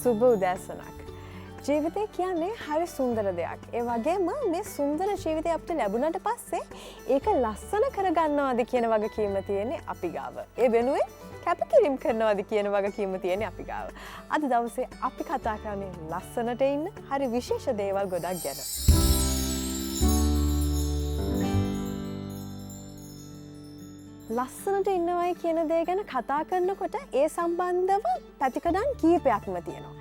සුබ උදෑසනක්. ජීවිතය කියන්නේ හරි සුන්දර දෙයක්. ඒ වගේම මේ සුන්දර ජීවිතය අපිට ලැබුණට පස්සේ ඒක ලස්සන කරගන්නවාද කියන වගකීම තියෙන්නේ අපි ගාව. ඒ වෙනුවෙන් කැපකිරීම කරනවාද කියන වගකීම තියෙන්නේ අපි ගාව. අද දවසේ අපි කතා කරන්නේ ලස්සනට ඉන්න හරි විශේෂ දේවල් ගොඩක් ගැන. ලස්සනට ඉන්නවයි කියන දේ ගැන කතා කරනකොට ඒ සම්බන්ධව පැතිකඩන් කීපයක්ම තියෙනවා.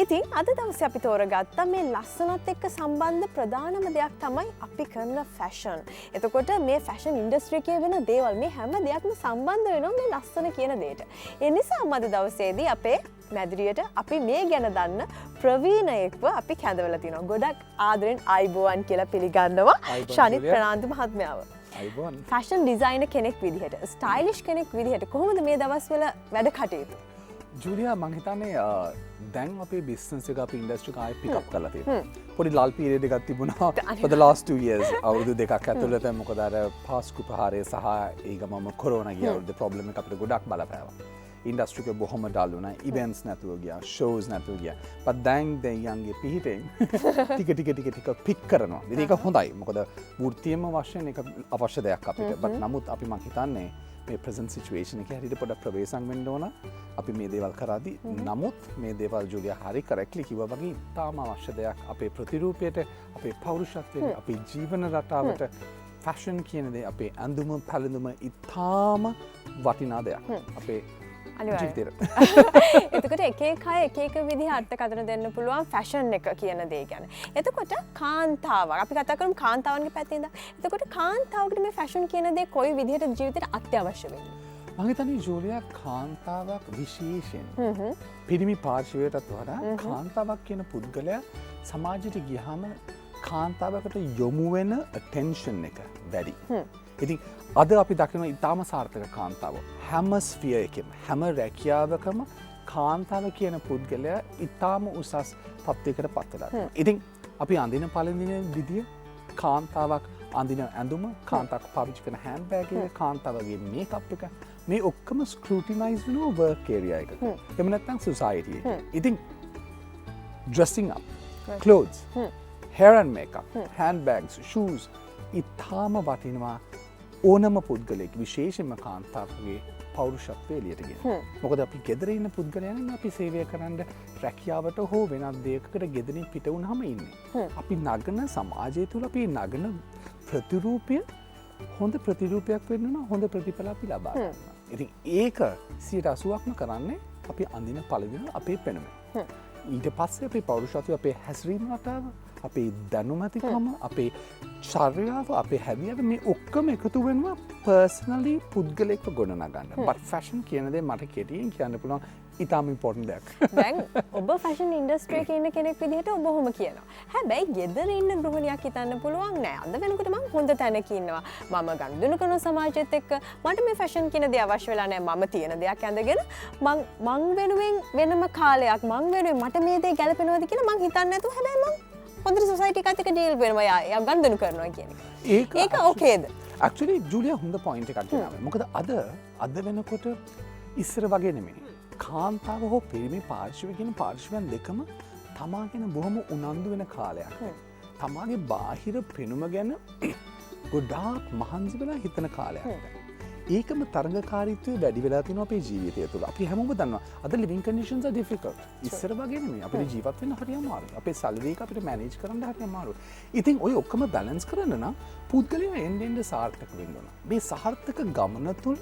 ඉතින් අද දවසේ අපි තෝරගත්තා මේ ලස්සනත් එක්ක සම්බන්ධ ප්‍රධානම දෙයක් තමයි අපි කරන ෆැෂන්. එතකොට මේ ෆැෂන් ඉන්ඩස්ට්‍රි එකේ වෙන දේවල් මේ හැම දෙයක්ම සම්බන්ධ වෙනවා මේ ලස්සන කියන දෙයට. ඒ නිසා අද දවසේදී අපේ මැදිරියට අපි මේ ගැන දන්න ප්‍රවීණයෙක්ව අපි කැඳවලා තිනවා. ගොඩක් ආදරෙන් අයිබෝවන් කියලා පිළිගන්නවා ශනිත් ප්‍රනාන්දු මහත්මයාව. ෆැෂන් ඩිසයිනර් කෙනෙක් විදිහට, ස්ටයිලිෂ් කෙනෙක් විදිහට කොහොමද මේ දවස්වල වැඩ කටයුතු? ජූලියා මං හිතන්නේ දැන් අපේ බිස්නස් එක අපේ ඉන්ඩස්ට්‍රි එක ආයෙ පිකප් කරලා තියෙනවා. පොඩි ලල් පීරියඩ් එකක් තිබුණා for the last 2 years අවුරුදු දෙකක් ඇතුළත. මොකද අර පාස්කු ප්‍රහාරය සහ ඒ ගමම කොරෝනා ගිය අවුරුද්දේ ප්‍රොබ්ලම් එක අපිට ගොඩක් බලපෑවා. ඉන්ඩස්ට්‍රි එක බොහොම ඩල් වුණා. ඉවෙන්ට්ස් නැතුව ගියා, ෂෝස් නැතුව ගියා. but දැන් දෙයියන්ගේ පිහිටෙන් ටික පික් කරනවා. ඉතින් ඒක හොඳයි. මොකද වෘත්තීයම වශයෙන් ඒක අවශ්‍ය දෙයක් අපිට. but නමුත් අපි මං හිතන්නේ මේ ප්‍රසන්ට් සිචුවේෂන් එකේ හරියට පොඩ්ඩක් ප්‍රවේශම් වෙන්න ඕන අපි මේ දේවල් කරාදී. නමුත් මේ දේවල් ජූලියා හරි කරෙක්ට්ලි කිව්වා වගේ ඉතාම අවශ්‍ය දෙයක් අපේ ප්‍රතිරූපයට, අපේ පෞරුෂත්වයට, අපේ ජීවන රටාවට. ෆැෂන් කියන දේ අපේ ඇඳුම පැළඳුම ඉතාම වටිනා දෙයක් අපේ ජීවිතේට. එතකොට එක අය එක විදිහ අර්ථකථන දෙන්න පුළුවන් ෆැෂන් එක කියන දේ ගැන. එතකොට කාන්තාවක් අපි කතා කරමු කාන්තාවන්ගේ පැත්තෙන් ඉඳන්. එතකොට කාන්තාවකට මේ ෆැෂන් කියන දේ කොයි විදිහට ජීවිතේට අත්‍යවශ්‍ය වෙන්නේ? මම හිතන්නේ ජූලියා කාන්තාවක් විශේෂයෙන් පිරිමි පාර්ශවයටත් වඩා කාන්තාවක් කියන පුද්ගලයා සමාජයට ගියාම කාන්තාවකට යොමු වෙන attention එක වැඩි. ඉතින් අද අපි දකිනවා ඉතාම සාර්ථක කාන්තාව. හැම ස්ෆියර් එකෙම හැම රැකියාවකම කාන්තාව කියන පුද්ගලයා ඉතාම උසස් තත්ත්වයකට පත් වෙලා තියෙනවා. ඉතින් අපි අඳින පළඳින විදිය, කාන්තාවක් අඳින ඇඳුම, කාන්තාවක් පාවිච්චි කරන හෑන්ඩ් බෑග් එක, කාන්තාවගේ මේකප් එක මේ ඔක්කොම ස්ක්‍රූටිනයිස් වෙනවා වර්ක් ඒරියා එකක. එහෙම නැත්නම් සොසයිටි එකේ. ඉතින් dressing up, clothes, hair and makeup, handbags, shoes ඉතාම වටිනවා ඕනම පුද්ගලයෙක් විශේෂයෙන්ම කාන්තාවගේ පෞරුෂත්වය එළියට ගෙන. මොකද අපි ගෙදර ඉන්න පුද්ගලයන් අපි සේවය කරන්න රැකියාවට හෝ වෙනත් දෙයකට ගෙදරින් පිට වුණාම ඉන්නේ. අපි නගන සමාජය තුළ අපි නගන ප්‍රතිරූපය හොඳ ප්‍රතිරූපයක් වෙන්න ඕන, හොඳ ප්‍රතිඵල අපි ලබා ගන්න. ඉතින් ඒක 80%ක්ම කරන්නේ අපි අඳින පළඳින අපේ පෙනුම. ඊට පස්සේ අපේ පෞරුෂත්වය, අපේ හැසිරීම රටාව, අපේ දැනුමැතිකම, අපේ චර්යාව, අපේ හැදියාව මේ ඔක්කොම එකතු වෙනවා පර්සනලි පුද්ගලයෙක්ව ගොඩනගන්න. but ෆැෂන් කියන දේ මට කෙටියෙන් කියන්න පුළුවන් ඉතාම ඉම්පෝර්ටන්ට් දෙයක්. දැන් ඔබ ෆැෂන් ඉන්ඩස්ට්‍රි එකේ ඉන්න කෙනෙක් විදිහට ඔබ ඔහොම කියනවා. හැබැයි ගෙදර ඉන්න ගෘහණියක් හිතන්න පුළුවන් නෑ. අද වෙනකොට මම හොඳ තැනක ඉන්නවා. මම ගනුදෙනු කරන සමාජයත් එක්ක මට මේ ෆැෂන් කියන දේ අවශ්‍ය වෙලා නෑ. මම තියෙන දෙයක් ඇඳගෙන මං වෙනුවෙන් වෙනම කාලයක් මං වෙනුවෙන් මට මේ දේ ගැලපෙනවද කියලා මං හිතන්නේ නැතුව හැබැයි මං හොඳට සොසයිටි එකත් එක්ක ඩීල් වෙනවා. යා ගනුදෙනු කරනවා කියන එක. ඒක ඕකේද? ඇක්චුවලි ජූලියා හොඳ පොයින්ට් එකක් ගෙනාවා. මොකද අද වෙනකොට ඉස්සර වගේ නෙමෙයි. කාන්තාව හෝ පිරිමි පාර්ශවය කියන පාර්ශවයන් දෙකම තමා ගැන බොහොම උනන්දු වෙන කාලයක්. තමාගේ බාහිර පෙනුම ගැන ගොඩාක් මහන්සි වෙලා හිතන කාලයක්. ඒකම තරඟකාරීත්වය වැඩි වෙලා තියෙනවා අපේ ජීවිතය තුළ. අපි හැමෝම දන්නවා අද living conditions are difficult. ඉස්සර වගේ නෙමෙයි. අපිට ජීවත් වෙන්න හරි අමාරුයි. අපේ salary එක අපිට manage කරන්න හරි අමාරුයි. ඉතින් ඔය ඔක්කොම balance කරන්න නම් පුද්ගලයා එන්න සාර්ථක වෙන්න ඕන. මේ සාර්ථක ගමන තුළ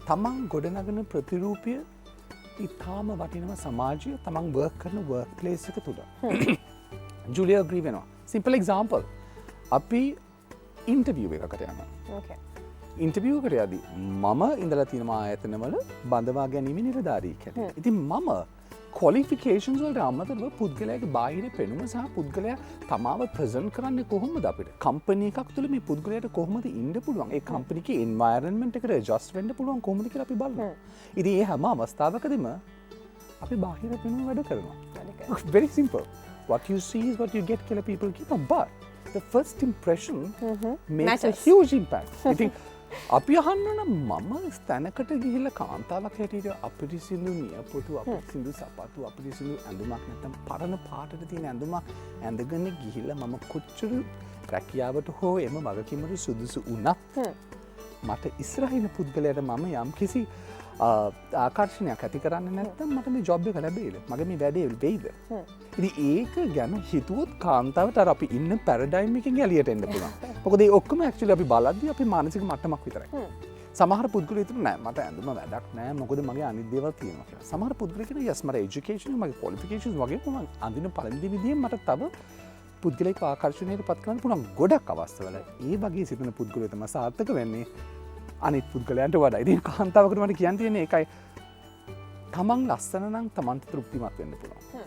තමන් ගොඩනගන ප්‍රතිරූපය ඉතාම වටිනවා සමාජය, තමන් work කරන work place එක තුළ. ජූලියා agree වෙනවා. simple example. අපි interview එකකට යනවා. okay. ඉන්ටර්විය් එකට යදී මම ඉඳලා තියෙනවා ආයතනවල බඳවා ගැනීම නිලධාරියෙක් හැටියට. ඉතින් මම qualifications වලට අමතරව පුද්ගලයාගේ බාහිර පෙනුම සහ පුද්ගලයා තමාව ප්‍රසන්ට් කරන්නේ කොහොමද අපිට? කම්පැනි එකක් තුළ මේ පුද්ගලයාට කොහොමද ඉන්න පුළුවන්? ඒ කම්පැනි එකේ environment එකට adjust වෙන්න පුළුවන් කොහොමද කියලා අපි බලනවා. ඉතින් මේ හැම අවස්ථාවකදීම අපි බාහිර පෙනුම වැඩ කරනවා. Very simple. What you see is what you get කියලා people කියනවා. But the first impression makes a huge impact. ඉතින් අපි අහන්නන මම ස්තැනකට ගිහිල්ල කාන්තාවක් හැටියට අපිරිසිදු නියපොතු අපිරිසිදු සපතු අපිරිසිදු ඇඳුමක් නැතම් පරණ පාටට තියෙන ඇඳුමක් ඇඳගන්න ගිහිල්ල මම කොච්චරු රැකියාවට හෝ එම වගකිමට සුදුසු වනත් මට ඉස්රහින පුද්ගලයට මම යම් කිසි ආකර්ශණයක් ඇති කරන්න නැත්තම් මට මේ ජොබ් එක ලැබේද මගේ මේ වැඩේ වෙයිද ඉතින් ඒක ගැන හිතුවොත් කාන්තාවට අර අපි ඉන්න පැරඩයිම් එකකින් එළියට එන්න පුළුවන් මොකද ඒ ඔක්කොම ඇක්චුවලි අපි බලද්දී අපි මානසික මට්ටමක් විතරයි සමහර පුද්ගලයෝ හිතන නෑ මට ඇඳුම වැඩක් නෑ මොකද මගේ අනිත් දේවල් තියෙනවා කියලා සමහර පුද්ගලයෝ කියන යස් මට එජුකේෂන් මගේ ක්වොලිෆිකේෂන්ස් වගේ මම අඳින පළවෙනි විදියෙන් මට තව පුද්ගලික ආකර්ෂණයට පත් කරන්න පුළුවන් ගොඩක් අවස්ථාවල ඒ වගේ සිටින පුද්ගලයෝ තමයි සාර්ථක වෙන්නේ අනිත් පුද්ගලයන්ට වඩා ඉතින් කාන්තාවකට මට කියන්න තියෙන්නේ ඒකයි තමන් ලස්සන නම් තමන්ට තෘප්තිමත් වෙන්න පුළුවන්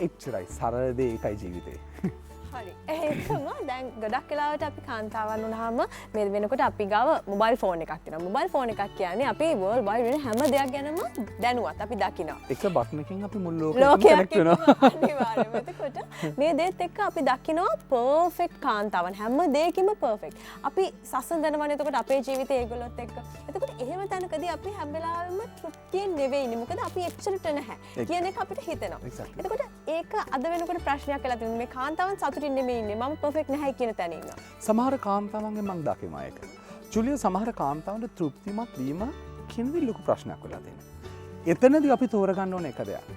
එච්චරයි සරල දේ ඒකයි ජීවිතේ හරි ඒකම දැන් ගොඩක් වෙලාවට අපි කාන්තාවන් වුණාම මේ වෙනකොට අපි ගාව මොබයිල් ෆෝන් එකක් තියෙනවා මොබයිල් ෆෝන් එකක් කියන්නේ අපි වර්ල්ඩ් වයිඩ් වෙන හැම දෙයක් ගැනම දැනුවත් අපි දකිනවා එක බටන් එකකින් අපි මුළු ලෝකෙම කනෙක්ට් වෙනවා අනිවාර්යයෙන්ම එතකොට මේ දේත් එක්ක අපි දකිනවා පර්ෆෙක්ට් කාන්තාවන් හැම දෙයකින්ම පර්ෆෙක්ට් අපි සසන් දැනවනේ එතකොට අපේ ජීවිතේ ඒගොල්ලොත් එක්ක එතකොට එහෙම තැනකදී අපි හැම වෙලාවෙම තෘප්තියෙන් නෙවෙයි ඉන්නේ මොකද අපි එච්චරට නැහැ කියන එක අපිට හිතෙනවා එතකොට ඒක අද වෙනකොට ප්‍රශ්නයක් වෙලා තියෙනවා මේ කාන්තාවන් සතුටින් නෙමෙයි ඉන්නේ මම පර්ෆෙක්ට් නැහැ කියන තැන ඉන්නවා සමහර කාන්තාවන්ගේ මම දකිනවා ඒක ජුලිය සමහර කාන්තාවන්ට තෘප්තිමත් වීම කින්දි ලොකු ප්‍රශ්නයක් වෙලා තියෙනවා එතනදී අපි තෝරගන්න ඕන එක දෙයක්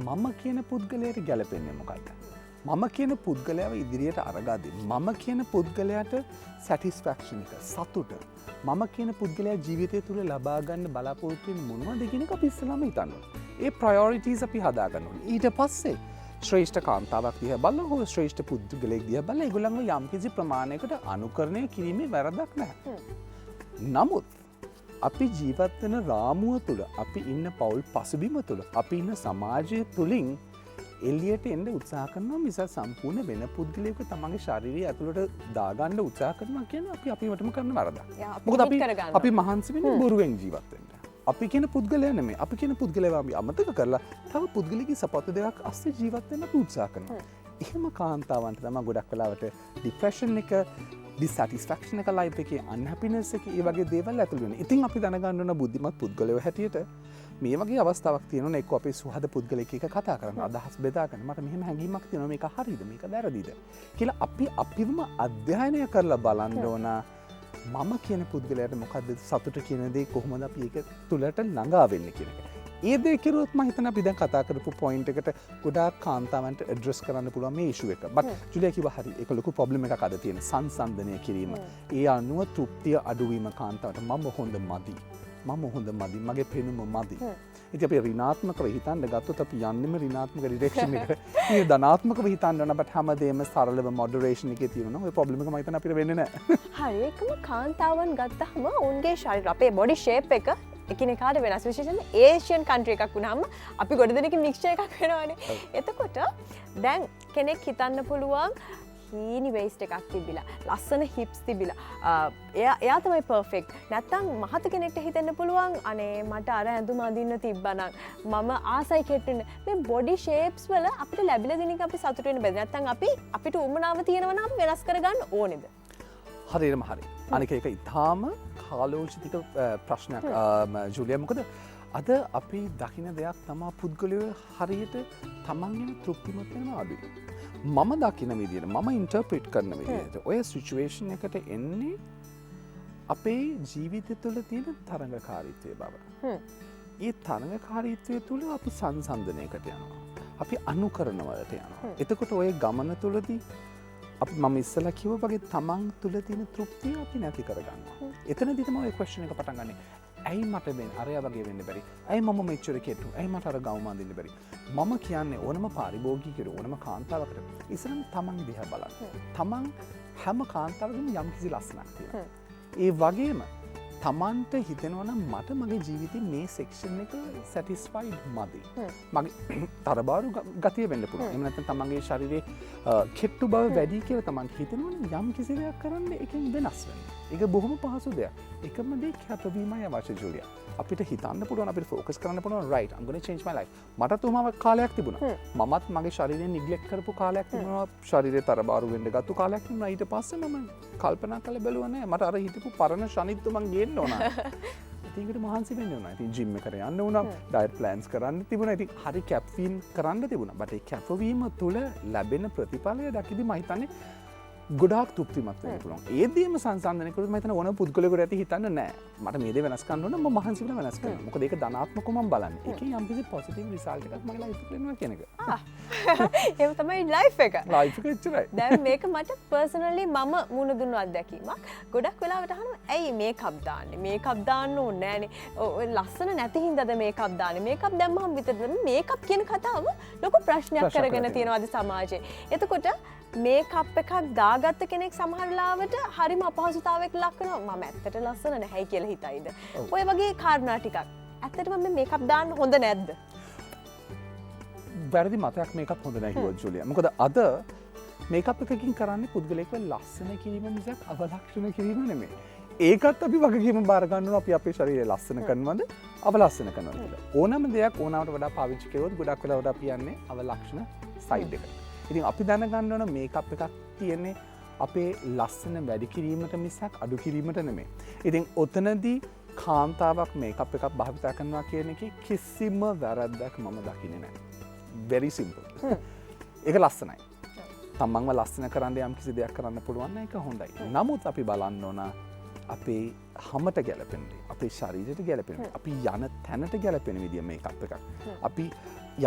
මම කියන පුද්ගලයාට ගැලපෙන්නේ මොකක්ද මම කියන පුද්ගලයාව ඉදිරියට අරගාදී මම කියන පුද්ගලයාට සැටිස්ෆැක්ෂන් එක සතුට මම කියන පුද්ගලයා ජීවිතය තුළ ලබා ගන්න බලාපොරොත්තු වෙන්නේ මොනවද කියන එක අපි ඉස්සෙල්ලාම හිතන්න ඕනේ ඒ ප්‍රයොරිටිස් අපි හදා ගන්න ඕනේ ඊට පස්සේ ශ්‍රේෂ්ඨ කාන්තාවක් දිහා බලලා හෝ ශ්‍රේෂ්ඨ පුද්ගලයෙක් දිහා බලලා ඒගොල්ලන්ව යම්කිසි ප්‍රමාණයකට අනුකරණය කිරීමේ වැරදක් නැහැ. නමුත් අපි ජීවත් වෙන රාමුව තුළ අපි ඉන්න පවුල් පසුබිම තුළ අපි ඉන්න සමාජය තුළින් එළියට එන්න උත්සාහ කරනවා මිස සම්පූර්ණ වෙන පුද්ගලයෙකු තමන්ගේ ශාරීරිය ඇතුළට දාගන්න උත්සාහ කරනවා කියන්නේ අපි අපිවටම කරන වරදක්. මොකද අපි මහන්සි වෙන්නේ බොරුවෙන් ජීවත් වෙන්න. අපි කියන පුද්ගලයා නෙමෙයි අපි කියන පුද්ගලයාව අපි අමතක කරලා තව පුද්ගලිකී සපත්තු දෙකක් අස්සේ ජීවත් වෙන්න අපි උත්සාහ කරනවා. එහෙම කාන්තාවන්ට තමයි ගොඩක් වෙලාවට ડિප්‍රෙෂන් එක ඩිසැටිස්ෆැක්ෂන් එක ලයිෆ් එකේ අන්හැපිනස් එක ඒ වගේ දේවල් ඇතුළු වෙනවා. ඉතින් අපි දැනගන්න ඕන බුද්ධිමත් පුද්ගලයෝ හැටියට මේ වගේ අවස්ථාවක් තියෙනවා එක්ක අපි සුහද පුද්ගලෙක් එක්ක කතා කරනවා අදහස් බෙදා ගන්න මට මෙහෙම හැඟීමක් තියෙනවා මේක හරිද මේක වැරදිද කියලා අපි අපිවම අධ්‍යයනය කරලා බලන්න ඕන මම කියන පුද්ගලයාට මොකක්ද සතුට කියන දේ කොහොමද අපි ඒක තුළට ළඟා වෙන්නේ කියන එක. ඒ දේ කෙරුවොත් මම හිතනවා අපි දැන් කතා කරපු පොයින්ට් එකට ගොඩාක් කාන්තාවන්ට ඇඩ්‍රස් කරන්න පුළුවන් මේ ඉෂුව එක. බට් ජුලියා කිව්වා හරි ඒක ලොකු ප්‍රොබ්ලම් එකක් අද තියෙන සංසන්දනය කිරීම. ඒ අනුව තෘප්තිය අඩුවීම කාන්තාවට මම හොඳ මදි. මම හොඳ මදි මගේ පෙනුම මදි. ඉතින් අපි ඍණාත්මකව හිතන්න ගත්තොත් අපි යන්නෙම ඍණාත්මක ඩිරෙක්ෂන් එකට. මේ ධනාත්මකව හිතන්න ඕන බට් හැමදේම සරලව මොඩරේෂන් එකේ තියෙනවා. ඔය ප්‍රොබ්ලම් එක මම හිතන අපිට වෙන්නේ නැහැ. හරි ඒකම කාන්තාවන් ගත්තහම උන්ගේ ශරීර අපේ බොඩි ෂේප් එක එකිනෙකාට වෙනස් විශේෂයෙන් ඒෂියන් කන්ට්‍රි එකක් වුණාම අපි ගොඩ දෙනෙක්ගේ මික්ස්චර් එකක් වෙනවනේ. එතකොට දැන් කෙනෙක් හිතන්න පුළුවන් හීනි වේස්ට් එකක් තිබිලා ලස්සන හිප්ස් තිබිලා එයා තමයි පර්ෆෙක්ට් නැත්තම් මහත කෙනෙක්ට හිතෙන්න පුළුවන් අනේ මට අර ඇඳුම අඳින්න තිබ්බනම් මම ආසයි කෙටුනේ මේ බොඩි ෂේප්ස් වල අපිට ලැබිලා දෙන එක අපි සතුට වෙන්න බෑ නැත්තම් අපිට උමනාව තියෙනවා නම් වෙනස් කරගන්න ඕනේද හරියටම හරි අනික ඒක ඊටාම කාලෝචිත ප්‍රශ්නයක් ජුලියා මොකද අද අපි දකින දෙයක් තමයි පුද්ගලයෝ හරියට තමන් ගැන තෘප්තිමත් වෙනවා අඩුයි මම දකින විදිහට මම ඉන්ටර්ප්‍රිට් කරන විදිහට ඔය සිචුවේෂන් එකට එන්නේ අපේ ජීවිතය තුළ තියෙන තරඟකාරීත්වය බව. ඒ තරඟකාරීත්වය තුළ අපි සංසන්දනයකට යනවා. අපි අනුකරණ වලට යනවා. එතකොට ඔය ගමන තුළදී අපි මම ඉස්සලා කිව්වා වගේ තමන් තුළ තියෙන තෘප්තිය අපි නැති කරගන්නවා. එතනදී තමයි ඔය ක්වෙස්චන් එක පටන් ගන්නෙ. ඇයි මට වෙන්නේ අරයා වගේ වෙන්න බැරි? ඇයි මම මෙච්චර කෙටු? ඇයි මට අර ගවුම අඳින්න බැරි? මම කියන්නේ ඕනම පාරිභෝගිකයෙකුට ඕනම කාන්තාවකට ඉස්සරම තමන් දිහා බලන්න. තමන් හැම කාන්තාවකම යම්කිසි ලස්සනක් තියෙනවා. ඒ වගේම තමන්ට හිතෙනවා නම් මට මගේ ජීවිතේ මේ සෙක්ෂන් එක සැටිස්ෆයිඩ් මදි. මගේ තරබාරු ගතිය වෙන්න පුළුවන්. එහෙම නැත්නම් තමන්ගේ ශරීරයේ කෙට්ටු බව වැඩි කියලා තමන්ට හිතෙනවනේ යම් කිසි දෙයක් කරන්න එකෙන් වෙනස් වෙනවා. ඒක බොහොම පහසු දෙයක්. එකම දේ කැපවීමයි අවශ්‍ය ජූලියා. අපිට හිතන්න පුළුවන් අපිට ෆෝකස් කරන්න පුළුවන් right I'm going to change my life. මට තුමාව කාලයක් තිබුණා. මමත් මගේ ශරීරය නිග්ලෙක්ට් කරපු කාලයක් තිබුණා. ශරීරය තරබාරු වෙන්න ගත්ත කාලයක් තිබුණා. ඊට පස්සේ මම කල්පනා කරලා බැලුවා නෑ මට අර හිතපු පරණ ශනිත් මං ගේන්න ඕන. ඉතින් ඒකට මහන්සි වෙන්න ඕන. ඉතින් ජිම් එකට යන්න උනා, ඩයට් ප්ලෑන්ස් කරන්න තිබුණා. ඉතින් හරි කැප්වීම් කරන්න තිබුණා. බට ඒ කැපවීම තුළ ලැබෙන ප්‍රතිඵලය දකිද්දි මම හිතන්නේ ගොඩාක් තෘප්තිමත් වෙන්න පුළුවන්. ඒ දේම සංසන්දනය කරොත් මම හිතන්නේ ඕනම පුද්ගලයෙකුට ඇති හිතන්න නෑ. මට මේ දේ වෙනස් කරන්න ඕන මම මහන්සි වෙලා වෙනස් කරනවා. මොකද ඒක ධනාත්මකව මම බලන්නේ. ඒකෙන් යම් කිසි පොසිටිව් රිසල්ට් එකක් මගේ ලයිෆ් එකට එනවා කියන එක. ඒක තමයි ලයිෆ් එක. ලයිෆ් එක එච්චරයි. දැන් මේක මට පර්සනලි මම මුණ දුන්නු අත්දැකීමක්. ගොඩක් වෙලාවට අහනවා ඇයි මේකප් දාන්නේ? මේකප් දාන්න ඕනේ නෑනේ. ඔය ලස්සන නැති හින්දාද මේකප් දාන්නේ? මේකප් දැම්මම විතරද මේකප් කියන කතාව ලොකු ප්‍රශ්නයක් කරගෙන තියෙනවා අද සමාජයේ. එතකොට මේකප් එකක් දාගත්ත කෙනෙක් සමහර වෙලාවට හරිම අපහසුතාවයකට ලක් වෙනවා. මම ඇත්තට ලස්සන නැහැ කියලා හිතයිද? ඔය වගේ කාරණා ටිකක්. ඇත්තටම මේ මේකප් දාන්න හොඳ නැද්ද? වැරදි මතයක් මේකප් හොඳ නැහැ කිව්වොත් ජුලියා. මොකද අද මේකප් එකකින් කරන්නේ පුද්ගලයෙක්ව ලස්සන කිරීම මිසක් අවලක්ෂණ කිරීම නෙමෙයි. ඒකත් අපි වගකීම බාර ගන්න ඕන අපි අපේ ශරීරය ලස්සන කරනවද අවලස්සන කරනවද කියලා. ඕනම දෙයක් ඕනවට වඩා පාවිච්චි කළොත් ගොඩක් වෙලාවට අපි යන්නේ අවලක්ෂණ සයිඩ් එකට. ඉතින් අපි දැනගන්න ඕන මේකප් එකක් තියෙන්නේ අපේ ලස්සන වැඩි කිරීමට මිසක් අඩු කිරීමට නෙමෙයි. ඉතින් ඔතනදී කාන්තාවක් මේකප් එකක් භාවිතා කරනවා කියන එකේ කිසිම වැරද්දක් මම දකින්නේ නැහැ. very simple. ඒක ලස්සනයි. තමන්ව ලස්සන කරන්න යම් කිසි දෙයක් කරන්න පුළුවන් නම් ඒක හොඳයි. නමුත් අපි බලන්න ඕන අපේ හමට ගැලපෙන දේ, අපේ ශරීරයට ගැලපෙන දේ, අපි යන තැනට ගැලපෙන විදිය මේකප් එකක්. අපි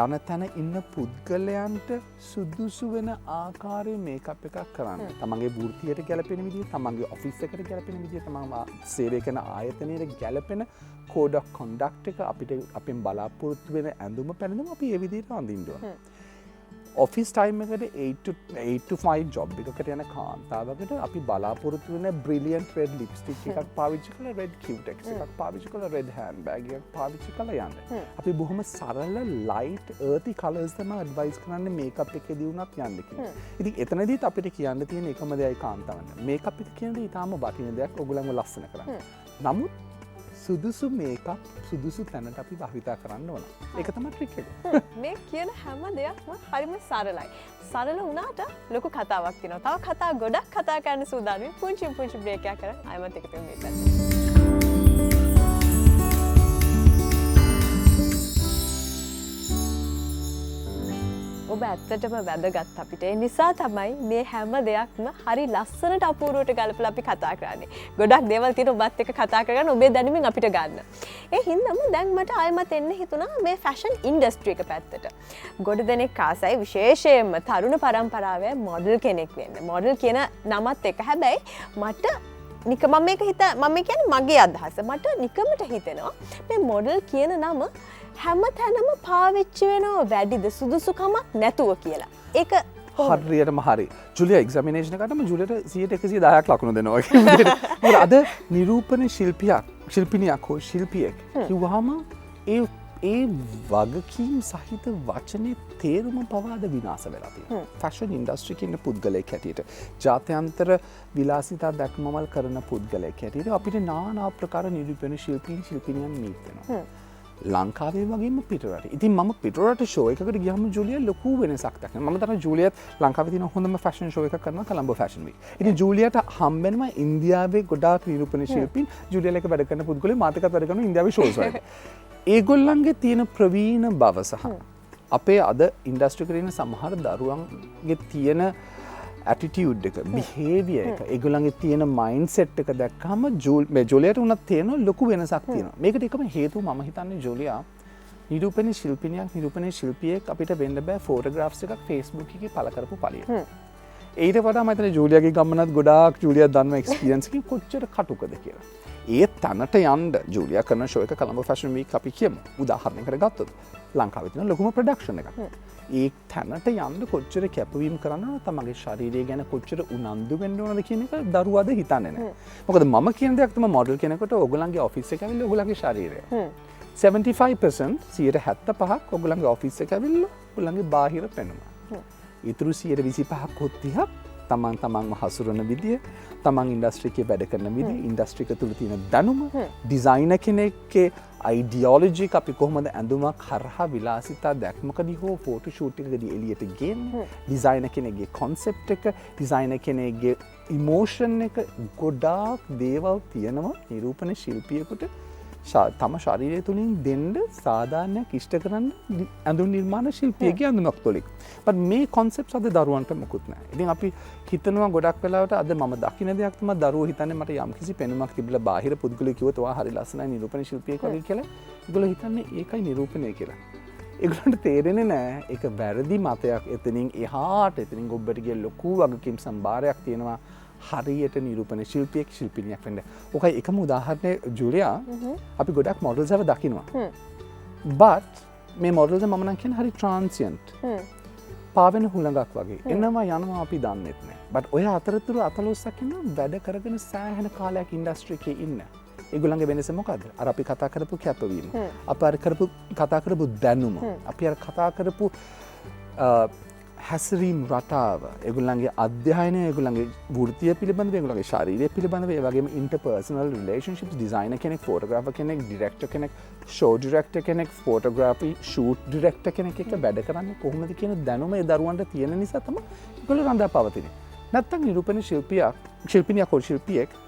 යන තැන ඉන්න පුද්ගලයන්ට සුදුසු වෙන ආකාරයේ මේකප් එකක් කරන්න. තමන්ගේ වෘත්තියට ගැලපෙන විදිය, තමන්ගේ ඔෆිස් එකට ගැලපෙන විදිය, තමන්ගේ සේවය කරන ආයතනයට ගැලපෙන කෝඩ් ඔෆ් කන්ඩක්ට් එක අපිට අපෙන් බලාපොරොත්තු වෙන ඇඳුම පැළඳුම අපි ඒ විදිහට අඳින්න ඕන. ඔෆිස් ටයිම් එකට 8 to 5 ජොබ් එකකට යන කාන්තාවකට අපි බලාපොරොත්තු වෙන බ්‍රිලියන්ට් රෙඩ් ලිප්ස්ටික් එකක් පාවිච්චි කරලා රෙඩ් කියුටෙක්ස් එකක් පාවිච්චි කරලා රෙඩ් හෑන්ඩ් බෑග් එකක් පාවිච්චි කරලා යන්න. අපි බොහොම සරල ලයිට් earthy colours තමයි ඇඩ්වයිස් කරන්නේ මේකප් එකේදී වුණත් යන්න කියලා. ඉතින් එතනදීත් අපිට කියන්න තියෙන එකම දෙයයි කාන්තාවන්ට. මේකප් එක කියන දේ ඊටාම වටින දෙයක් ඔයගොල්ලන්ව ලස්සන කරන්න. නමුත් සුදුසු මේකප් සුදුසු තැනට අපි භාවිතා කරන්න ඕන. ඒක තමයි ට්‍රික් එක. මේ කියන හැම දෙයක්ම හරිම සරලයි. සරල වුණාට ලොකු කතාවක් තියෙනවා. තව කතා ගොඩක් කතා කරන්න සූදානම්. පුංචි බ්‍රේක් එකක් කරන් ආයෙත් එකතු වෙමු මේ පැත්තේ. ඔබ ඇත්තටම වැදගත් අපිට. ඒ නිසා තමයි මේ හැම දෙයක්ම හරි ලස්සනට අපූර්වට ගලපලා අපි කතා කරන්නේ. ගොඩක් දේවල් තියෙන ඔබත් එක්ක කතා කරගෙන ඔබේ දැනුමින් අපිට ගන්න. ඒ හින්දාම දැන් මට ආයෙමත් එන්න හිතුණා මේ ෆැෂන් ඉන්ඩස්ට්‍රි එක පැත්තට. ගොඩ දෙනෙක් ආසයි විශේෂයෙන්ම තරුණ පරම්පරාවේ මොඩල් කෙනෙක් වෙන්න. මොඩල් කියන නමත් එක. හැබැයි මට නිකම් මම කියන්නේ මගේ අදහස. මට නිකමට හිතෙනවා මේ මොඩල් කියන නම හැම තැනම පාවිච්චි වෙනවා වැඩිද සුදුසුකමක් නැතුව කියලා. ඒක හරියටම හරි. ජුලියා එක්සැමිනේෂන් එකටම ජුලියට 100% 110ක් ලකුණු දෙනවා වගේ. මොකද අද නිරූපණ ශිල්පිනියක් හෝ ශිල්පියෙක් කිව්වහම ඒ වගකීම් සහිත වචනේ තේරුම පවාද විනාශ වෙලා තියෙනවා. ෆැෂන් ඉන්ඩස්ට්‍රි කියන පුද්ගලයෙක් හැටියට ජාත්‍යන්තර විලාසිතා දැක්මවල් කරන පුද්ගලයෙක් හැටියට අපිට নানা ආකාර නිරූපණ ශිල්පිනියන් මීට් වෙනවා. ලංකාවේ වගේම පිටරට. ඉතින් මම පිටරට ෂෝ එකකට ගියාම ජූලියා ලොකු වෙනසක් දක්වනවා. මම දන්නවා ජූලියත් ලංකාවේ තියෙන හොඳම ෆැෂන් ෂෝ එකක් කරනවා කොළඹ ෆැෂන් වීක්. ඉතින් ජූලියාට හම්බෙනවා ඉන්දියාවේ ගොඩාක් නිරූපණ ශිල්පීන් ජූලියාලා එක වැඩ කරන පුද්ගලයෝ මාත් එක්කත් වැඩ කරනවා ඉන්දියාවේ ෂෝස් වලට. ඒගොල්ලන්ගේ තියෙන ප්‍රවීණ බව සහ අපේ අද ඉන්ඩස්ට්‍රි එකේ ඉන්න සමහර දරුවන්ගේ තියෙන ඇටිටියුඩ් එක, බිහේවියර් එක, ඒගොල්ලන්ගේ තියෙන මයින්ඩ්සෙට් එක දැක්කම ජූලියාට උනත් තියෙන ලොකු වෙනසක් තියෙනවා. මේකට එකම හේතුව මම හිතන්නේ ජූලියා නිරූපණ ශිල්පියෙක් අපිට වෙන්න බෑ ෆෝටෝග්‍රාෆ්ස් එකක් Facebook එකේ පළ කරපු පළිය. ඊට වඩා මම හිතන්නේ ජූලියාගේ ගමනත් ගොඩාක් ජූලියා දන්න එක්ස්පීරියන්ස් එකකින් කොච්චර කටුකද කියලා. ඒ තැනට යන්න ජූලියා කරන ෂෝ එක කොළඹ ෆැෂන් වීක් අපි කියමු. උදාහරණයකට ගත්තොත් ලංකාවේ තියෙන ලොකුම ප්‍රොඩක්ෂන් එකක්. ඒ තැනට යන්න කොච්චර කැපවීම කරන්න ඕනද තමගේ ශරීරය ගැන කොච්චර උනන්දු වෙන්න ඕනද කියන එක දරුවාද හිතන්නේ නැහැ. මොකද මම කියන දෙයක් තමයි මොඩල් කෙනෙකුට ඕගොල්ලන්ගේ ඔෆිස් එකේ ඇවිල්ලා ඕගොල්ලන්ගේ ශරීරය. 75% 75% ඔයගොල්ලන්ගේ ඔෆිස් එක ඇවිල්ලා ඔයගොල්ලන්ගේ බාහිර පෙනුම. ඉතුරු 25% කොත්තියක් තමන්ම හසුරන විදිය, තමන් ඉන්ඩස්ට්‍රිකේ වැඩ කරන විදිය, ඉන්ඩස්ට්‍රි එක තුල තියෙන දැනුම, ඩිසයිනර් කෙනෙක්ගේ අයිඩියොලොජි එක අපි කොහොමද ඇඳුමක් හරහා විලාසිතා දැක්මකදී හෝ ෆෝටෝ ෂූට් එකකදී එළියට ගේන්නේ, ඩිසයිනර් කෙනෙක්ගේ කොන්සෙප්ට් එක, ඩිසයිනර් කෙනෙක්ගේ ඉමෝෂන් එක ගොඩාක් දේවල් තියෙනවා නිරූපණ ශිල්පියෙකුට තම ශරීරය තුළින් දෙන්න සාධාරණයක් ඉෂ්ට කරන්න ඇඳුම් නිර්මාණ ශිල්පියගේ ඇඳුමක් තුළින්. but මේ concepts අද දරුවන්ට මොකුත් නැහැ. ඉතින් අපි හිතනවා ගොඩක් වෙලාවට අද මම දකින දෙයක් තමයි දරුවෝ හිතන්නේ මට යම්කිසි පෙනුමක් තිබිලා බාහිර පුද්ගලයෙක් කිව්වොත් ඔයා හරි ලස්සනයි නිරූපණ ශිල්පියෙක් වගේ කියලා. ඒගොල්ලෝ හිතන්නේ ඒකයි නිරූපණය කියලා. ඒගොල්ලන්ට තේරෙන්නේ නැහැ ඒක වැරදි මතයක්. එතනින් එහාට එතනින් ඔබට ගිය ලොකු වගකීම් සම්භාරයක් තියෙනවා. හරියට නිරූපණ ශිල්පියෙක් ශිල්පිනියක් වෙන්න. ඔකයි එකම උදාහරණය ජූලියා අපි ගොඩක් මොඩල්ස් හව දකිනවා. but මේ මොඩල්ස් මම නම් කියන්නේ හරි transient. පාවෙන හුළඟක් වගේ. එනවා යනවා අපි දන්නෙත් නැහැ. but ඔය අතරතුර අතලොස්සක් ඉන්නවා වැඩ කරගෙන සෑහෙන කාලයක් ඉන්ඩස්ට්‍රි එකේ ඉන්න. ඒගොල්ලන්ගේ වෙනස මොකද්ද? අර අපි කතා කරපු කැපවීම. අපි අර කතා කරපු දැනුම. අපි අර කතා කරපු හැසිරීම් රටාව, ඒගොල්ලන්ගේ අධ්‍යයනය, ඒගොල්ලන්ගේ වෘත්තිය පිළිබඳව, ඒගොල්ලන්ගේ ශාරීරිය පිළිබඳව, ඒ වගේම ඉන්ටර්පර්සනල් රිලේෂන්ෂිප්ස්, ඩිසයිනර් කෙනෙක්, ෆොටෝග්‍රාෆර් කෙනෙක්, ඩිරෙක්ටර් කෙනෙක්, ෂෝ ඩිරෙක්ටර් කෙනෙක්, ෆොටෝග්‍රාෆි ෂූට් ඩිරෙක්ටර් කෙනෙක් එක්ක වැඩ කරන්නේ කොහොමද කියන දැනුම ඒ දරුවන්ට තියෙන නිසා තමයි ඒගොල්ලෝ රඳා පවතින්නේ. නැත්තම් නිරූපණ ශිල්පිනියක් හෝ ශිල්පියෙක්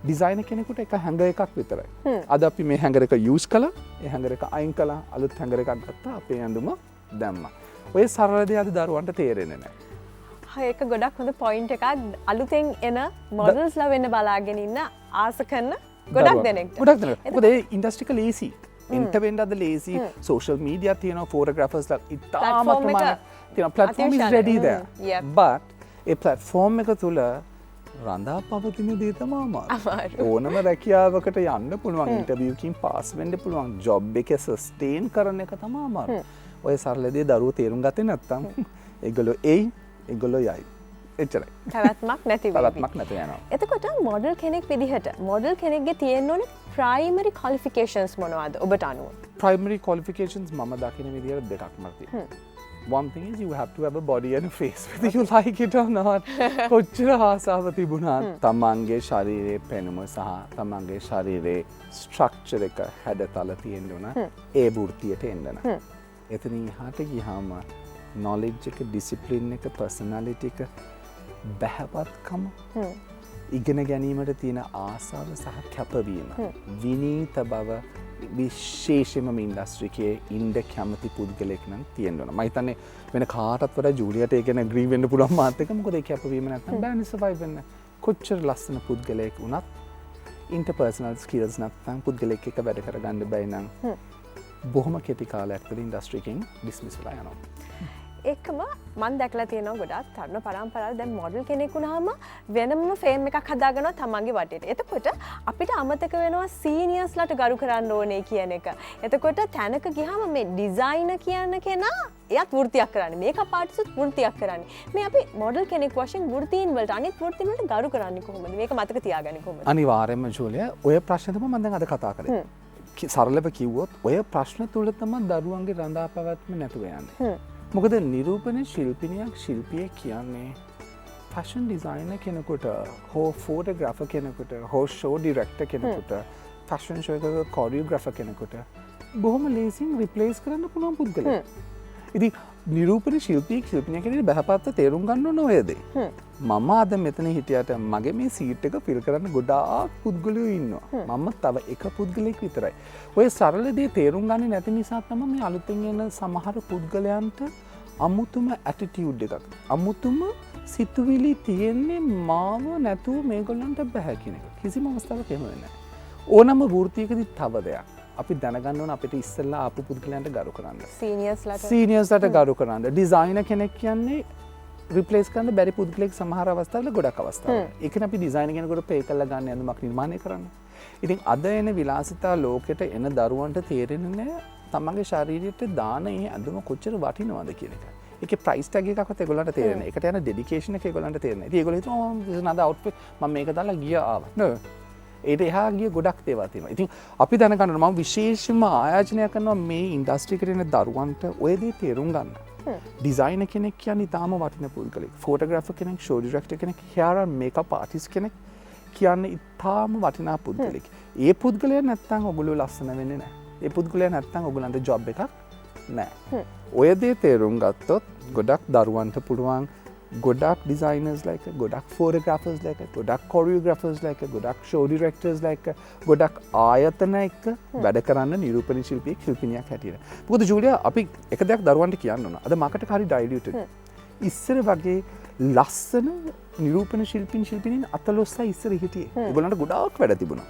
ඩිසයිනර් කෙනෙකුට එක හැංගර් එකක් විතරයි. අද අපි මේ හැංගර් එක යූස් කළා, ඒ හැංගර් එක අයින් කළා, අලුත් හැංගර් එකක් ගත්තා, අපේ ඇඳුම දැම්මා. ඔය සරල දේ අද දරුවන්ට තේරෙන්නේ නැහැ. ඒක ගොඩක් හොඳ පොයින්ට් එකක්. අලුතෙන් එන මොඩල්ස්ලා වෙන්න බලාගෙන ඉන්න ආස කරන ගොඩක් දෙනෙක්ට. ගොඩක් දෙනෙක්. මොකද ඒ ඉන්ඩස්ට්‍රි එක ලේසි. එන්ටර් වෙන්න අද ලේසි. සෝෂල් මීඩියා තියෙනවා, ෆොටෝග්‍රාෆර්ස්ලා ඉතාමත් තියෙනවා. platform is ready there. but A platform එක තුල රඳා පවතින දේ තමයි අමාරු. ඕනම රැකියාවකට යන්න පුළුවන්, ඉන්ටර්විව් එකකින් පාස් වෙන්න පුළුවන්, ජොබ් එක සස්ටේන් කරන එක තමයි අමාරු. ඔය සරල දේ දරුවෝ තේරුම් ගත්තේ නැත්නම් ඒගොල්ලෝ ඒගොල්ලෝ යයි. එච්චරයි. පැවැත්මක් නැති වෙයි. පැවැත්මක් නැති වෙනවා. එතකොට මොඩල් කෙනෙක් විදිහට මොඩල් කෙනෙක්ගේ තියෙන්න ඕනේ ප්‍රයිමරි ක්වොලිෆිකේෂන්ස් මොනවද ඔබට අනුව? ප්‍රයිමරි ක්වොලිෆිකේෂන්ස් මම දකින විදිහට දෙකක්ම තියෙනවා. one thing is you have to have a body and a face whether you like it or not. කොච්චර ආසාව තිබුණත් තමන්ගේ ශරීරයේ පෙනුම සහ තමන්ගේ ශරීරයේ ස්ට්‍රක්චර් එක හැඩතල තියෙන්න ඕන ඒ වෘත්තියට එන්න නම්. එතනින් එහාට ගියාම knowledge එක, discipline එක, personality එක, බහැවත්කම, ඉගෙන ගැනීමට තියෙන ආසාව සහ කැපවීම, විනීත බව විශේෂයෙන්ම ඉන්ඩස්ට්‍රි එකේ ඉන්න කැමති පුද්ගලෙක් නම් තියෙන්න ඕන. මම හිතන්නේ වෙන කාටවත් වඩා ජූලියට ඒක ගැන agree වෙන්න පුළුවන් මාත් එක්ක. මොකද ඒ කැපවීම නැත්නම් බෑනේ survive වෙන්න. කොච්චර ලස්සන පුද්ගලයෙක් වුණත් interpersonal skills නැත්නම් පුද්ගලෙක් එක්ක වැඩ කරගන්න බැයි නම් බොහොම කෙටි කාලයක් තුළ ඉන්ඩස්ට්‍රි එකෙන් ඩිස්මිස් වෙලා යනවා. ඒකම මම දැකලා තියෙනවා ගොඩාක් තරුණ පරම්පරාවල දැන් මොඩල් කෙනෙක් වුණාම වෙනම ෆේම් එකක් හදාගන්නවා තමන්ගේ වටේට. එතකොට අපිට අමතක වෙනවා සීනියර්ස්ලාට ගරු කරන්න ඕනේ කියන එක. එතකොට තැනක ගියාම මේ ඩිසයිනර් කියන කෙනා එයාත් වෘත්තියක් කරන්නේ. මේකප් ආටිස්ට්ත් වෘත්තියක් කරන්නේ. මේ අපි මොඩල් කෙනෙක් වශයෙන් වෘත්තීන් වලට අනිත් වෘත්තීන් වලට ගරු කරන්නේ කොහොමද? මේක මතක තියාගන්නේ කොහොමද? අනිවාර්යයෙන්ම ජූලියා ඔය ප්‍රශ්නේ තමයි මම දැන් අද කතා කරේ. සරලව කිව්වොත් ඔය ප්‍රශ්න තුල තමයි දරුවන්ගේ රඳා පැවැත්ම නැතුව යන්නේ. මොකද නිරූපණ ශිල්පිනියක් ශිල්පියෙක් කියන්නේ ෆැෂන් ඩිසයිනර් කෙනෙකුට හෝ ෆොටෝග්‍රාෆර් කෙනෙකුට හෝ ෂෝ ඩිරෙක්ටර් කෙනෙකුට ෆැෂන් ෂෝ එකක කොරියෝග්‍රාෆර් කෙනෙකුට බොහොම ලේසියෙන් රිප්ලේස් කරන්න පුළුවන් පුද්ගලයෙක්. ඉතින් නිරූපණ ශිල්පියෙක් ශිල්පිනියක් කියන බහපත්ත තේරුම් ගන්න ඕන ඔය දේ. මම අද මෙතන හිටියට මගේ මේ සීට් එක ෆිල් කරන්න ගොඩාක් පුද්ගලයෝ ඉන්නවා. මම තව එක පුද්ගලෙක් විතරයි. ඔය සරල දේ තේරුම් ගන්නේ නැති නිසා තමයි මේ අලුතෙන් එන සමහර පුද්ගලයන්ට අමුතුම ඇටිටියුඩ් එකක්. අමුතුම සිතුවිලි තියෙන්නේ මාව නැතුව මේගොල්ලන්ට බෑ කියන එක. කිසිම අවස්ථාවක එහෙම වෙන්නේ නැහැ. ඕනම වෘත්තියකදී තව දෙයක්. අපි දැනගන්න ඕන අපිට ඉස්සෙල්ලා ආපු පුද්ගලයන්ට ගරු කරන්න. සීනියර්ස්ලාට ගරු කරන්න. ඩිසයිනර් කෙනෙක් කියන්නේ රිප්ලේස් කරන්න බැරි පුද්ගලෙක් සමහර අවස්ථාවල ගොඩක් අවස්ථාවල. ඒකනේ අපි ඩිසයිනර් කෙනෙකුට පේ කරලා ගන්න ඇඳුමක් නිර්මාණය කරන්න. ඉතින් අද එන විලාසිතා ලෝකෙට එන දරුවන්ට තේරෙන්නේ නැහැ තමන්ගේ ශරීරයට දාන ඒ ඇඳුම කොච්චර වටිනවද කියන එක. ඒකේ ප්‍රයිස් ටැග් එකක්වත් ඒගොල්ලන්ට තේරෙන්නේ නැහැ. ඒකට යන ඩෙඩිකේෂන් එක ඒගොල්ලන්ට තේරෙන්නේ නැහැ. ඉතින් ඒගොල්ලෝ හිතනවා this is another outfit මම මේක දාලා ගියා ආවා. නෝ. ඒට එහා ගිය ගොඩක් දේවල් තියෙනවා. ඉතින් අපි දැනගන්න ඕනේ මම විශේෂයෙන්ම ආයාචනය කරනවා මේ ඉන්ඩස්ට්‍රි එකට එන දරුවන්ට ඔය දේ තේරුම් ගන්න. ඩිසයිනර් කෙනෙක් කියන්නේ ඊටාම වටින පුද්ගලෙක්. ෆොටෝග්‍රැෆර් කෙනෙක්, ෂෝ ඩිරෙක්ටර් කෙනෙක්, හෙයාර් ඇන්ඩ් මේකප් ආටිස්ට් කෙනෙක් කියන්නේ ඊටාම වටිනා පුද්ගලෙක්. ඒ පුද්ගලයා නැත්තම් ඔයගොල්ලෝ ලස්සන වෙන්නේ නැහැ. ඒ පුද්ගලයා නැත්තම් ඔයගොල්ලන්ට ජොබ් එකක් නැහැ. ඔය දේ තේරුම් ගත්තොත් ගොඩක් දරුවන්ට පුළුවන් ගොඩක් ඩිසයිනර්ස් ලයික ගොඩක් ෆෝටෝග්‍රාෆර්ස් ලයික ගොඩක් කොරියෝග්‍රාෆර්ස් ලයික ගොඩක් ෂෝ ඩිරෙක්ටර්ස් ලයික ගොඩක් ආයතන එක්ක වැඩ කරන්න නිරූපණ ශිල්පියෙක් ශිල්පිනියක් හැටියට. මොකද ජූලියා අපි එක දෙයක් දරුවන්ට කියන්න ඕන. අද මාකට් එක හරි ඩයිලියුටඩ්. ඉස්සර වගේ ලස්සන නිරූපණ ශිල්පිනින් අතලොස්සයි ඉස්සර හිටියේ. ඒගොල්ලන්ට ගොඩාක් වැඩ තිබුණා.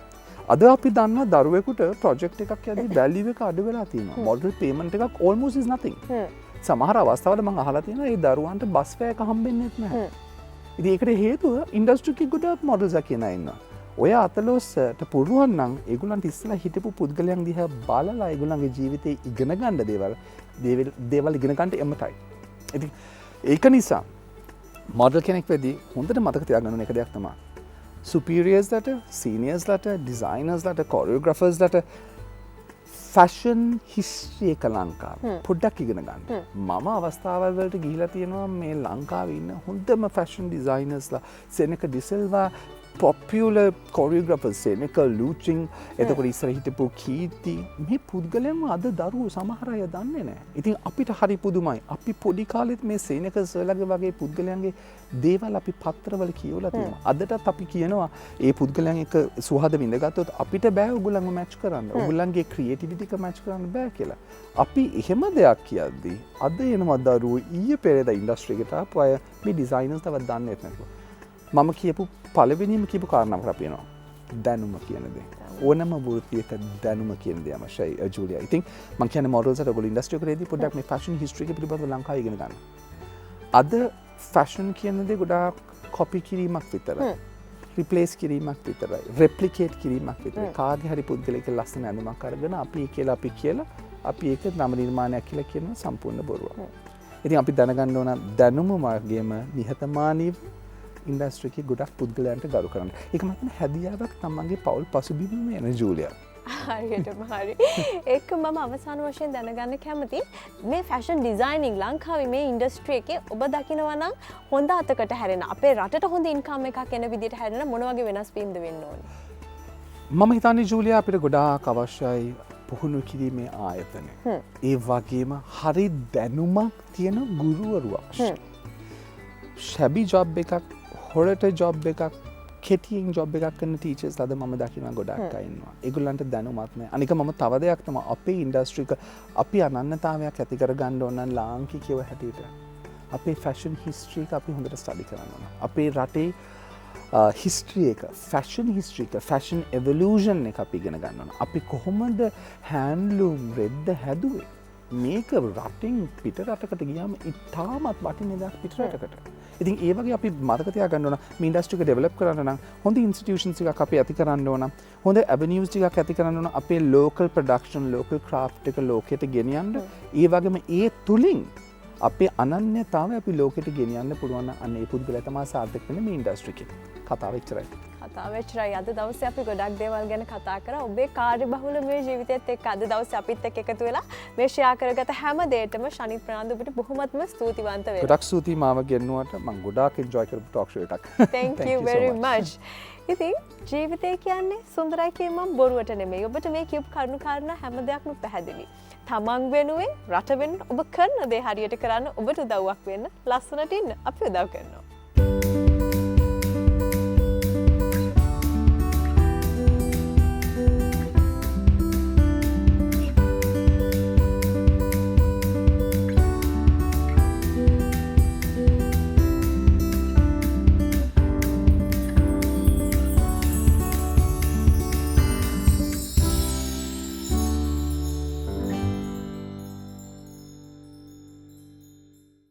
අද අපි දන්නවා දරුවෙකුට ප්‍රොජෙක්ට් එකක් යද්දී වැලියු එක අඩු වෙලා තියෙනවා. මොඩල් පේමන්ට් එකක් almost is nothing. සමහර අවස්ථාවල මම අහලා තියෙනවා ඒ දරුවන්ට බස් ෆෙයාර් එක හම්බෙන්නේ නැහැ. ඉතින් ඒකට හේතුව ඉන්ඩස්ට්‍රි එකේ ගොඩක් මොඩල්ස් කෙනා ඉන්නවා. ඔය අතලොස්සට පුරුවන් නම් ඒගොල්ලන්ට ඉස්සලා හිටපු පුද්ගලයන් දිහා බලලා ඒගොල්ලන්ගේ ජීවිතේ ඉගෙන ගන්න දේවල් ඉගෙන ගන්නට එමතයි. ඉතින් ඒක නිසා මොඩල් කෙනෙක් වෙද්දී හොඳට මතක තියාගන්න ඕන එක දෙයක් තමයි superiors-ලට, seniors-ලට, designers-ලට, choreographers-ලට ෆැෂන් හිස්ට්‍රි එක ලංකාව පොඩ්ඩක් ඉගෙන ගන්න. මම අවස්ථාවල් වලට ගිහිලා තියෙනවා මේ ලංකාවේ ඉන්න හොඳම ෆැෂන් ඩිසයිනර්ස්ලා සෙනෙක ඩිසිල්වා පොපියුලර් කොරියෝග්‍රාෆර්ස් සෙනෙක ලූචින් එතකොට ඉස්සර හිටපු කීර්ති මේ පුද්ගලයන්ම අද දරුවෝ සමහර අය දන්නේ නැහැ. ඉතින් අපිට හරි පුදුමයි. අපි පොඩි කාලෙත් මේ සෙනෙක සර්ලගේ වගේ පුද්ගලයන්ගේ දේවල් අපි පත්‍රවල කියවලා තියෙනවා. අදටත් අපි කියනවා ඒ පුද්ගලයන් එක සුහද විඳගත්තොත් අපිට බෑ ඔයගොල්ලන්ව මැච් කරන්න. ඔයගොල්ලන්ගේ ක්‍රියේටිවිටි එක මැච් කරන්න බෑ කියලා. අපි එහෙම දෙයක් කියද්දී අද එනවා දරුවෝ ඊයේ පෙරේදා ඉන්ඩස්ට්‍රි එකට ආපු අය මේ ඩිසයිනර්ස් තවත් දන්නේ නැතුව. මම කියපු පළවෙනිම කියපු කාරණාවක් අපි එනවා. දැනුම කියන දේ. ඕනම වෘත්තියක දැනුම කියන දේ අවශ්‍යයි ජූලියා. ඉතින් මම කියන්නේ මොඩල්ස්ට ඔයගොල්ලෝ ඉන්ඩස්ට්‍රි එකේදී පොඩ්ඩක් මේ ෆැෂන් හිස්ටරි එක පිළිබඳව ලංකාවේ ඉගෙන ගන්න. අද ෆැෂන් කියන දේ ගොඩාක් කොපි කිරීමක් විතරයි. රිප්ලේස් කිරීමක් විතරයි. රෙප්ලිකේට් කිරීමක් විතරයි. කාගේ හරි පුද්ගලයෙක් ලස්සන ඇඳුමක් අරගෙන අපි ඒක නම නිර්මාණයක් කියලා කියන සම්පූර්ණ බොරුවක්. ඉතින් අපි දැනගන්න ඕන දැනුම වගේම නිහතමානීව ඉන්ඩස්ට්‍රි එකේ ගොඩක් පුද්ගලයන්ට ගරු කරන්න. ඒක මම හිතන්නේ හැදියාවක් තමන්ගේ පවුල් පසුබිම එන ජූලියා. හරියටම හරි. ඒක මම අවසාන වශයෙන් දැනගන්න කැමතියි. මේ ෆැෂන් ඩිසයිනින් ලංකාවේ මේ ඉන්ඩස්ට්‍රි එකේ ඔබ දකිනවා නම් හොඳ අතකට හැරෙන අපේ රටට හොඳ ඉන්කම් එකක් එන විදිහට හැරෙන මොන වගේ වෙනස් වීම්ද වෙන්න ඕනේ? මම හිතන්නේ ජූලියා අපිට ගොඩාක් අවශ්‍යයි පුහුණු කිරීමේ ආයතන. ඒ වගේම හරි දැනුමක් තියෙන ගුරුවරු අවශ්‍යයි. ශැබි ජොබ් එකක් හොරට ජොබ් එකක් කෙටියෙන් ජොබ් එකක් කරන ටීචර්ස් අද මම දකිනවා ගොඩක් අය ඉන්නවා. ඒගොල්ලන්ට දැනුමක් නැහැ. අනික මම තව දෙයක් තමයි අපේ ඉන්ඩස්ට්‍රි එක අපි අනන්‍යතාවයක් ඇති කරගන්න ඕන නම් ලාංකිකව හැටියට අපේ ෆැෂන් හිස්ටරි එක අපි හොඳට ස්ටඩි කරන්න ඕන. අපේ රටේ හිස්ටරි එක, ෆැෂන් හිස්ටරි එක, ෆැෂන් එවලූෂන් එක අපි ඉගෙන ගන්න ඕන. අපි කොහොමද හෑන්ඩ්ලූම් රෙද්ද හැදුවේ? මේක රටින් පිට රටකට ගියාම ඉතාමත් වටින දෙයක් පිට රටකට. ඉතින් ඒ වගේ අපි මතක තියාගන්න ඕන මේ ඉන්ඩස්ට්‍රි එක ඩෙවලොප් කරන්න නම් හොඳ ඉන්ස්ටිටියුෂන්ස් එකක් අපි ඇති කරන්න ඕන. හොඳ ඇවෙනියුස් ටිකක් ඇති කරන්න ඕන. අපේ ලෝකල් ප්‍රොඩක්ෂන්, ලෝකල් ක්‍රාෆ්ට් එක ලෝකෙට ගෙනියන්න. ඒ වගේම ඒ තුලින් අපේ අනන්‍යතාවය අපි ලෝකෙට ගෙනියන්න පුළුවන් නම් අන්න ඒ පුද්ගලයා තමයි සාර්ථක වෙන්නේ මේ ඉන්ඩස්ට්‍රි එකේ. කතාව එච්චරයි. කතාව එච්චරයි. අද දවසේ අපි ගොඩක් දේවල් ගැන කතා කරා. ඔබේ කාර්යබහුල මේ ජීවිතයත් එක්ක අද දවසේ අපිත් එක්ක එකතු වෙලා මේ ෂෙයා කරගත හැම දෙයකටම ශනිත් ප්‍රනාන්දු ඔබට බොහොමත්ම ස්තුතිවන්ත වෙනවා. ගොඩක් ස්තුතියි මාව ගෙන්නුවට. මම ගොඩාක් එන්ජොයි කරපු ටොක් ෂෝ එකක්. Thank you very much. ඉතින් ජීවිතය කියන්නේ සුන්දරයි කියමම් බොරුවට නෙමෙයි. ඔබට මේ කියපු කරුණු කාරණා හැම දෙයක්ම පැහැදිලි. තමන් වෙනුවෙන් රට වෙනුවෙන් ඔබ කරන දේ හරියට කරන්න ඔබට උදව්වක් වෙන්න ලස්සනට ඉන්න අපි උදව් කරනවා.